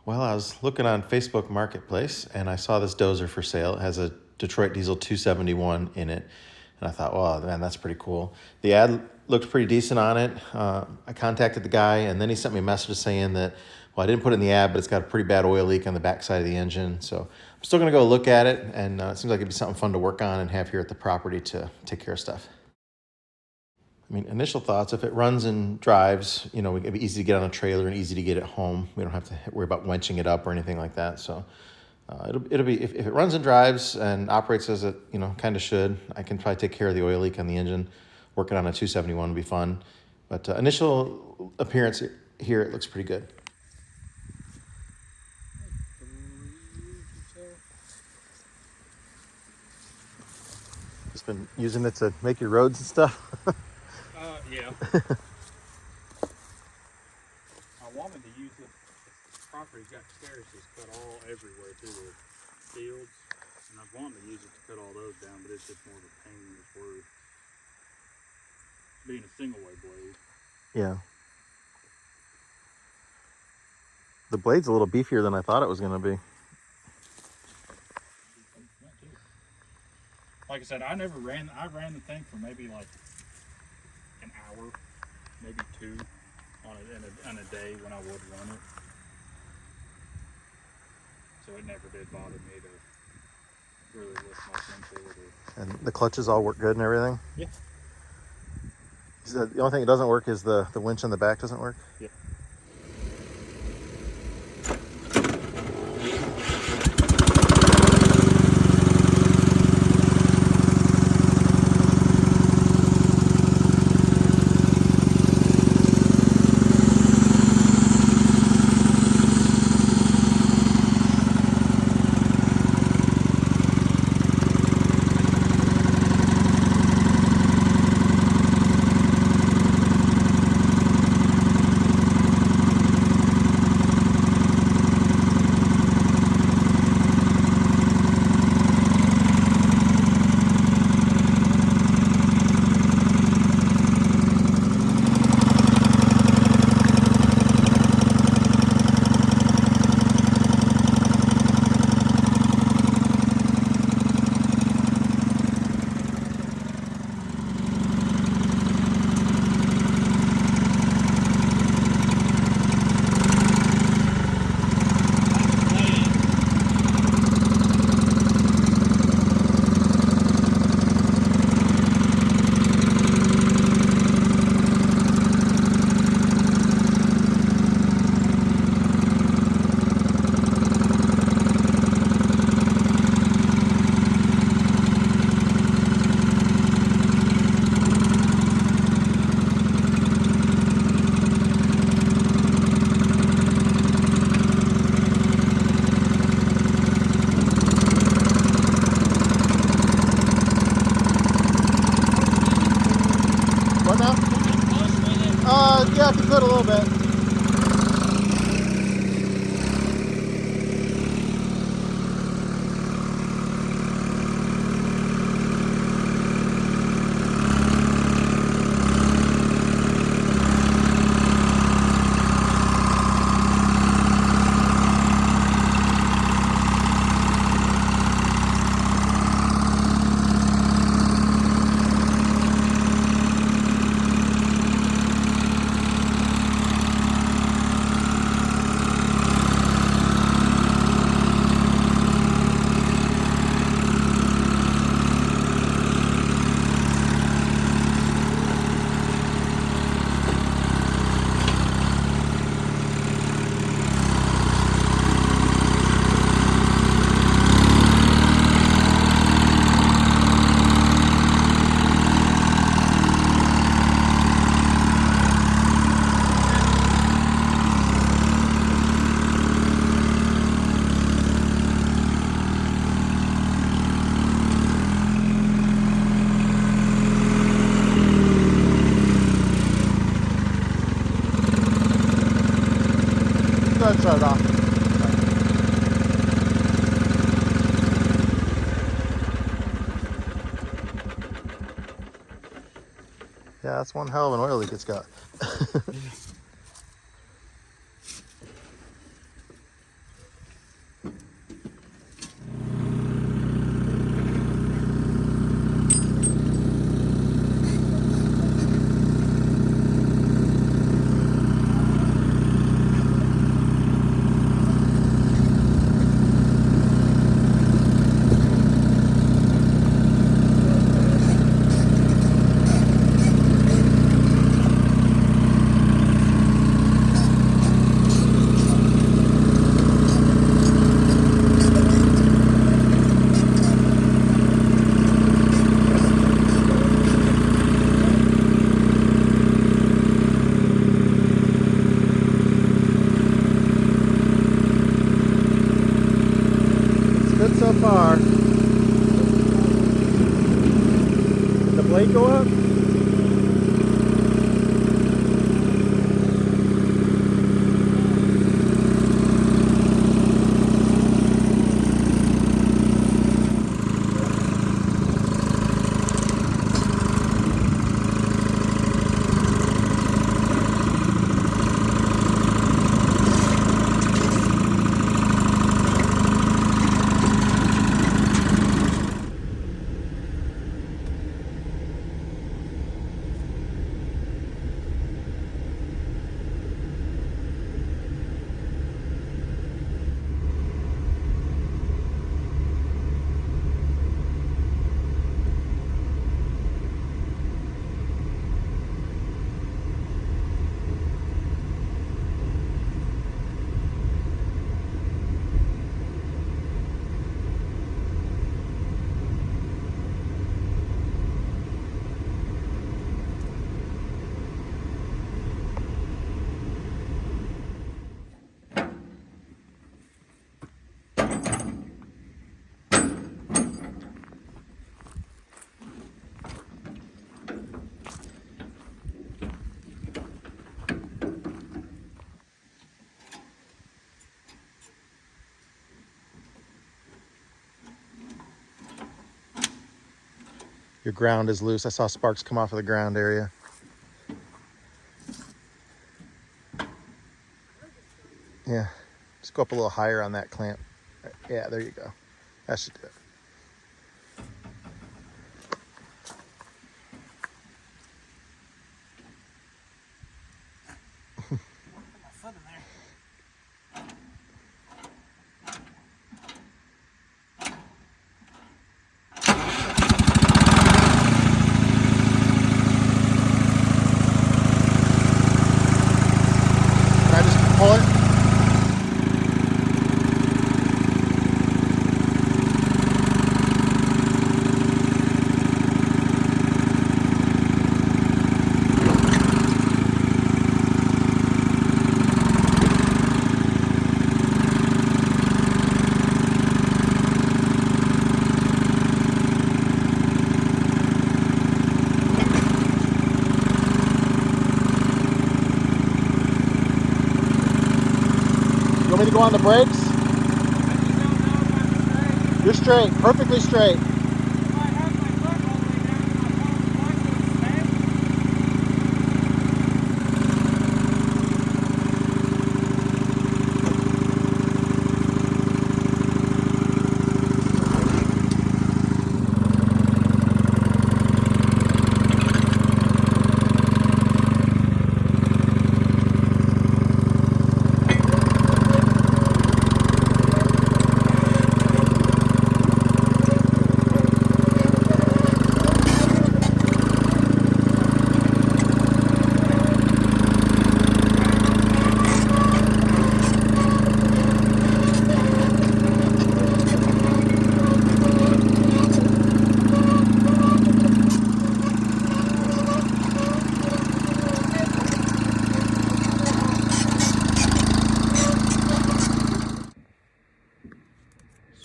Well, I was looking on Facebook Marketplace and I saw this dozer for sale. It has a Detroit Diesel 271 in it. And I thought, well, man, that's pretty cool. The ad looked pretty decent on it. I contacted the guy and then he sent me a message saying that, well, I didn't put it in the ad, but it's got a pretty bad oil leak on the backside of the engine. So I'm still going to go look at it. And it seems like it'd be something fun to work on and have here at the property to take care of stuff. I mean, initial thoughts, if it runs and drives, it'd be easy to get on a trailer and easy to get it home. We don't have to worry about wenching it up or anything like that. So it'll be, if it runs and drives and operates as it, kind of should, I can probably take care of the oil leak on the engine. Working on a 271 would be fun. But initial appearance here, it looks pretty good. Just been using it to make your roads and stuff. Yeah. I wanted to use it. The property's got terraces cut all everywhere through the fields, and I wanted to use it to cut all those down, but it's just more of a pain than it's worth. Being a single way blade. Yeah. The blade's a little beefier than I thought it was going to be. Like I said, I ran the thing for maybe like an hour, maybe two on a day when I would run it. So it never did bother me to really lift much into it. And the clutches all work good and everything? Yeah. The only thing that doesn't work is the winch in the back doesn't work? Yeah. Yeah, if you could a little bit. Shut it off. Yeah, that's one hell of an oil leak it's got. Good so far. Did the blade go up? Your ground is loose. I saw sparks come off of the ground area. Yeah, just go up a little higher on that clamp. Yeah, there you go. That should do it. Can I just pull it? You want me to go on the brakes? You're straight, perfectly straight.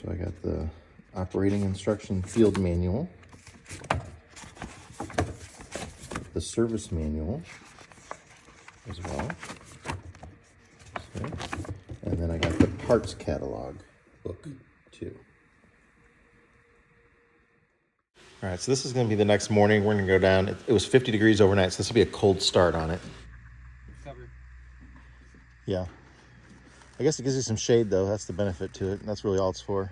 So I got the operating instruction field manual, the service manual as well, okay. And then I got the parts catalog book too. All right, so this is going to be the next morning. We're going to go down. It was 50 degrees overnight, so this will be a cold start on it. Covered. Yeah. I guess it gives you some shade, though. That's the benefit to it. That's really all it's for.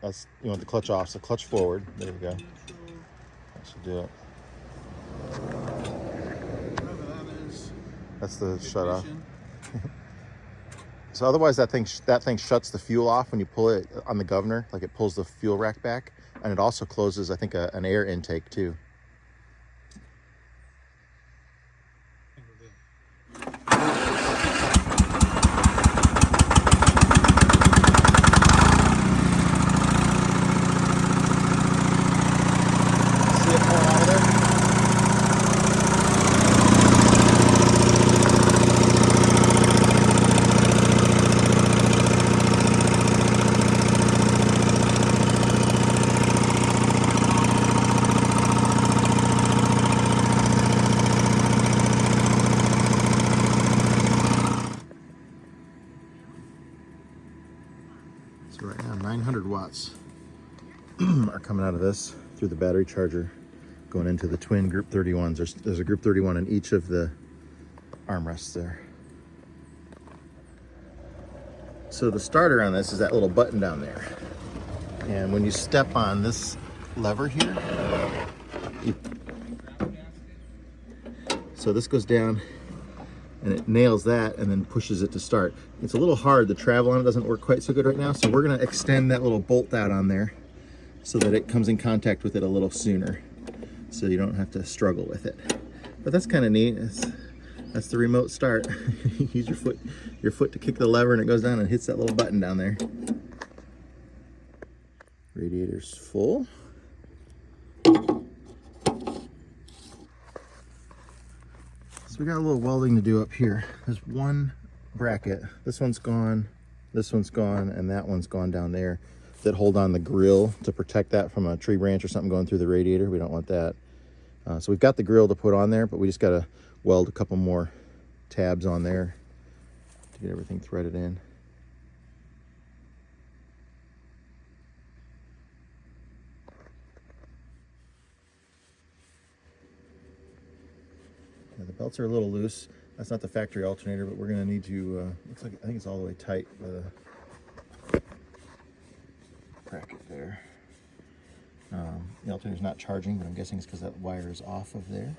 That's, you want the clutch off, so clutch forward. There you go. That should do it. Whatever that is. That's the shut off. So otherwise that thing shuts the fuel off when you pull it on the governor, like it pulls the fuel rack back, and it also closes, I think, an air intake too. See it pulling out of there? spots are coming out of this through the battery charger going into the twin group 31s. There's a group 31 in each of the armrests there. So the starter on this is that little button down there. And when you step on this lever here, so this goes down and it nails that and then pushes it to start. It's a little hard. The travel on it doesn't work quite so good right now. So we're gonna extend that little bolt out on there so that it comes in contact with it a little sooner, so you don't have to struggle with it. But that's kind of neat. That's the remote start. Use your foot to kick the lever and it goes down and hits that little button down there. Radiator's full. So we got a little welding to do up here. There's one bracket. This one's gone, and that one's gone down there, that hold on the grill to protect that from a tree branch or something going through the radiator. We don't want that. So we've got the grill to put on there, but we just got to weld a couple more tabs on there to get everything threaded in. Yeah, the belts are a little loose. That's not the factory alternator, but we're going to need to, looks like, I think it's all the way tight by the bracket there. The alternator's not charging, but I'm guessing it's because that wire is off of there.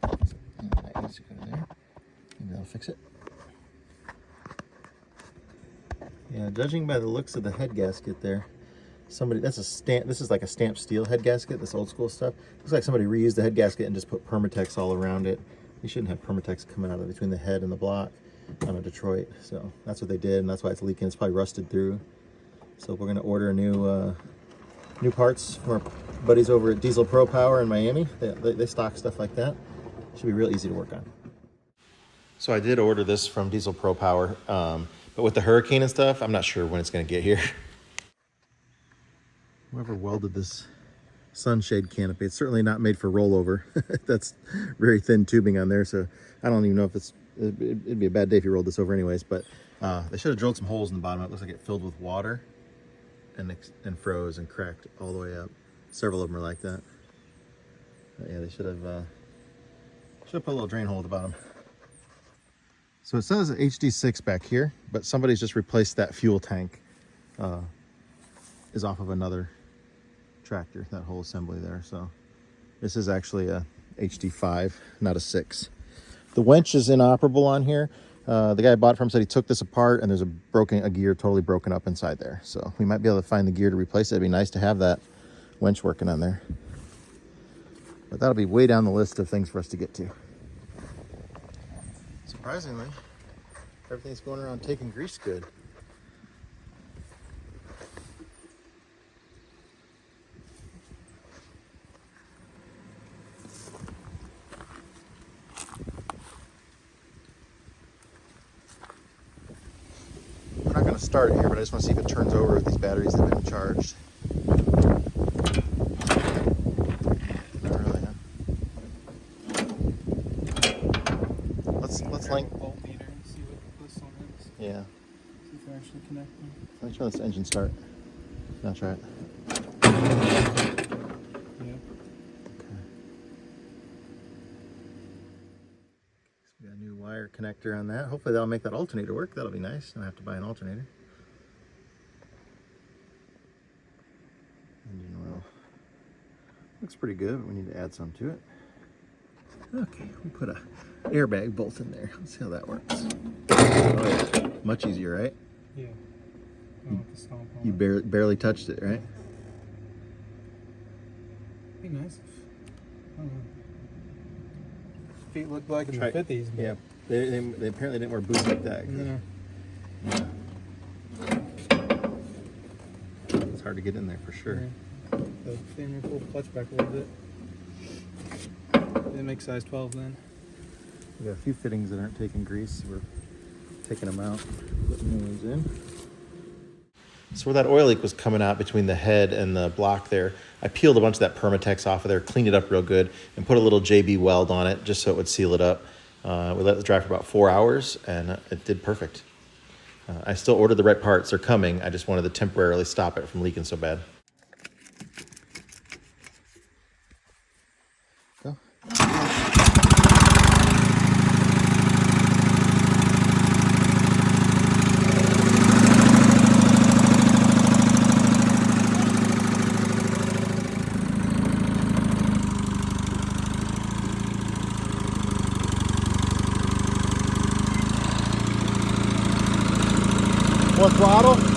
So, that needs to go there. Maybe that'll fix it. Yeah, judging by the looks of the head gasket there, this is like a stamped steel head gasket, this old school stuff. Looks like somebody reused the head gasket and just put Permatex all around it. You shouldn't have Permatex coming out of between the head and the block on a Detroit. So that's what they did, and that's why it's leaking. It's probably rusted through. So we're gonna order a new parts from our buddies over at Diesel Pro Power in Miami. They stock stuff like that. Should be real easy to work on. So I did order this from Diesel Pro Power, but with the hurricane and stuff, I'm not sure when it's gonna get here. Whoever welded this sunshade canopy, it's certainly not made for rollover. That's very thin tubing on there, so I don't even know if it'd be a bad day if you rolled this over anyways, but they should have drilled some holes in the bottom. It looks like it filled with water and froze and cracked all the way up. Several of them are like that. But yeah, they should have put a little drain hole at the bottom. So it says HD6 back here, but somebody's just replaced that fuel tank. Is off of another tractor, that whole assembly there. So this is actually a HD5, not a 6. The winch is inoperable on here. The guy I bought it from said he took this apart and there's a gear totally broken up inside there. So we might be able to find the gear to replace it. It'd be nice to have that winch working on there. But that'll be way down the list of things for us to get to. Surprisingly, everything's going around taking grease good. We're not going to start it here, but I just want to see if it turns over if these batteries have been charged. Not really, huh? Let's link. Voltmeter and see what this one is. Yeah. See if they're actually connecting. Let me try this engine start. Now try it. Yeah. Okay. So we got a new wire connector on that. Hopefully that'll make that alternator work. That'll be nice. I don't have to buy an alternator. Engine oil. Looks pretty good, but we need to add some to it. Okay, we put a airbag bolt in there. Let's see how that works. Oh, yeah. Much easier, right? Yeah. I don't have to stomp on You it. barely touched it, right? Be nice. I don't know. Feet look like in Try- the 50s. But Yeah, they apparently didn't wear boots like that. No. Yeah. It's hard to get in there for sure. Yeah. The thing will pull the clutch back a little bit. They make size 12 then. We got a few fittings that aren't taking grease. We're taking them out, putting new ones in. So where that oil leak was coming out between the head and the block there, I peeled a bunch of that Permatex off of there, cleaned it up real good, and put a little JB weld on it just so it would seal it up. We let it dry for about 4 hours, and it did perfect. I still ordered the right parts. They're coming. I just wanted to temporarily stop it from leaking so bad. Go. More throttle.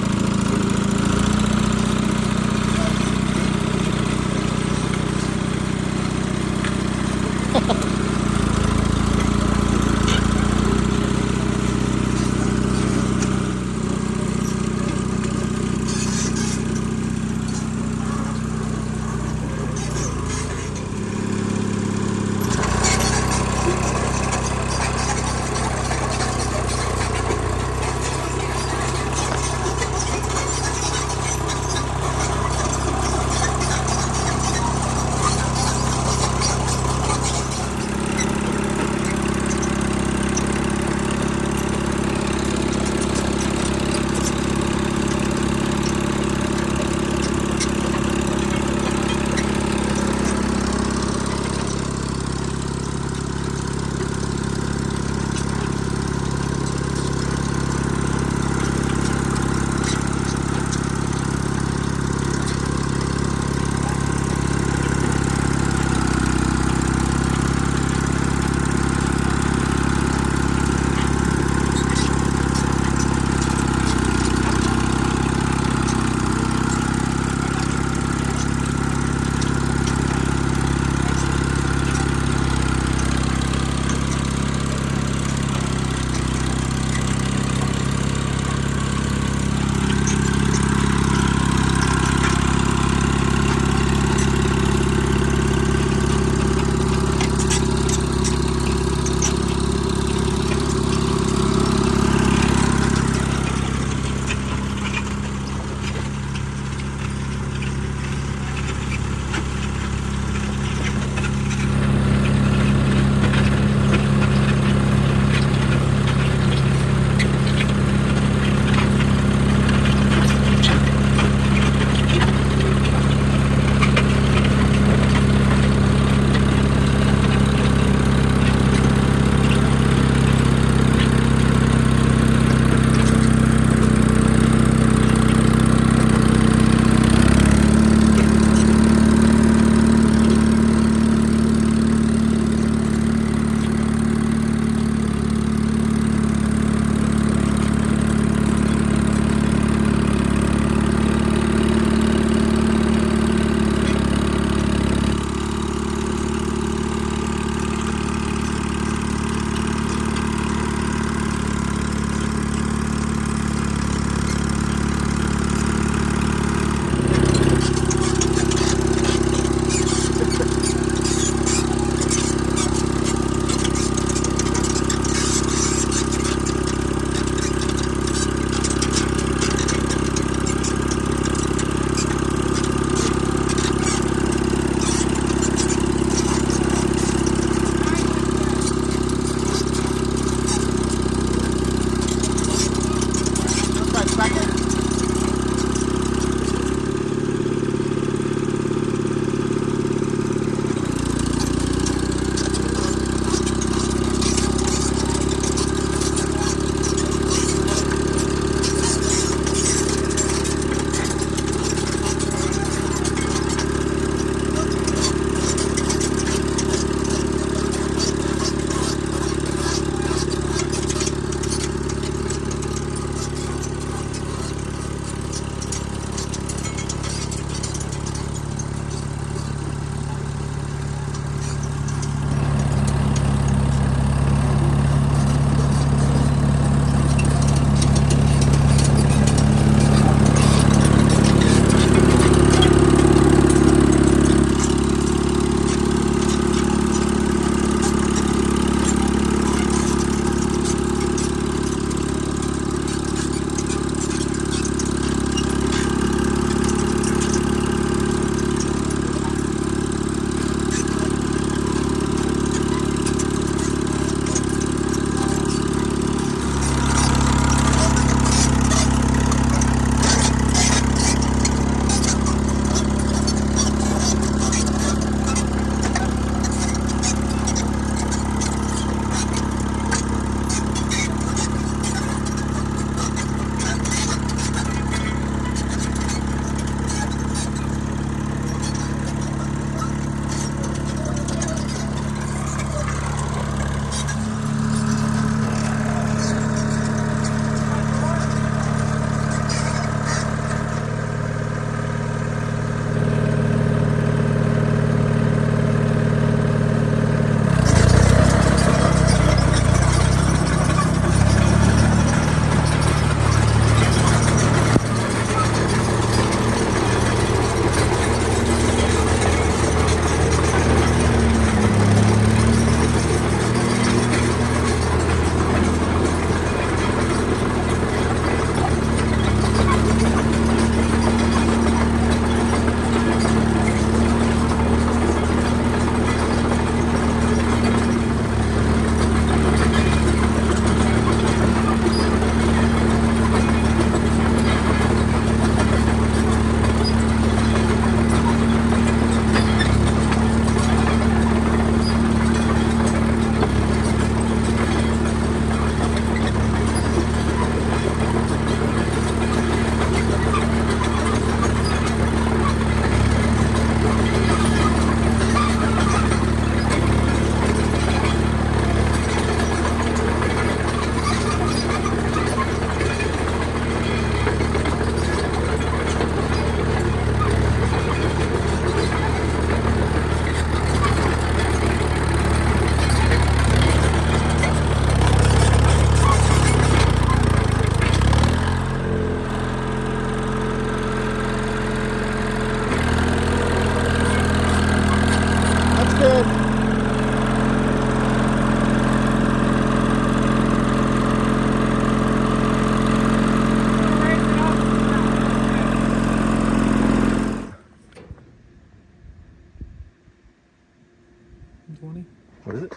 What is it?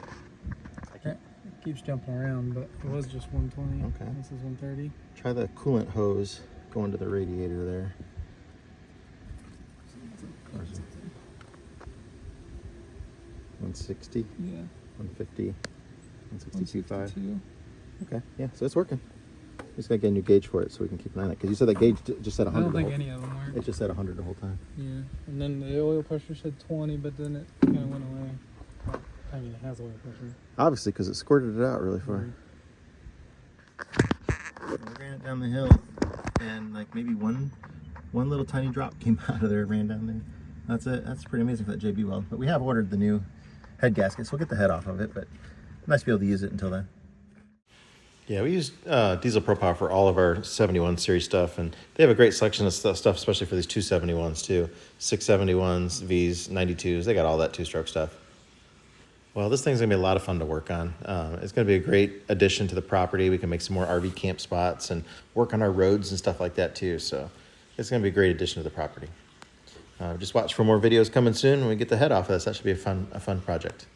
It keeps jumping around, but it was just 120. Okay. This is 130. Try the coolant hose going to the radiator there. 160, Yeah. 150, 162.5. 162. Okay, yeah, so it's working. Just gotta get a new gauge for it so we can keep an eye on it. Because you said that gauge just said 100. I don't think any of them were. It just said 100 the whole time. Yeah. And then the oil pressure said 20, but then it kind of went away. I mean, it has oil pressure. Obviously, because it squirted it out really far. We ran it down the hill, and like maybe one little tiny drop came out of there, ran down there. That's it. That's pretty amazing for that JB weld. But we have ordered the new head gasket, so we'll get the head off of it. But nice to be able to use it until then. Yeah, we use Diesel Pro Power for all of our 71 series stuff, and they have a great selection of stuff, especially for these 271s too. 671s, Vs, 92s, they got all that two-stroke stuff. Well, this thing's gonna be a lot of fun to work on. It's gonna be a great addition to the property. We can make some more RV camp spots and work on our roads and stuff like that too. So it's gonna be a great addition to the property. Just watch for more videos coming soon when we get the head off of this. That should be a fun project.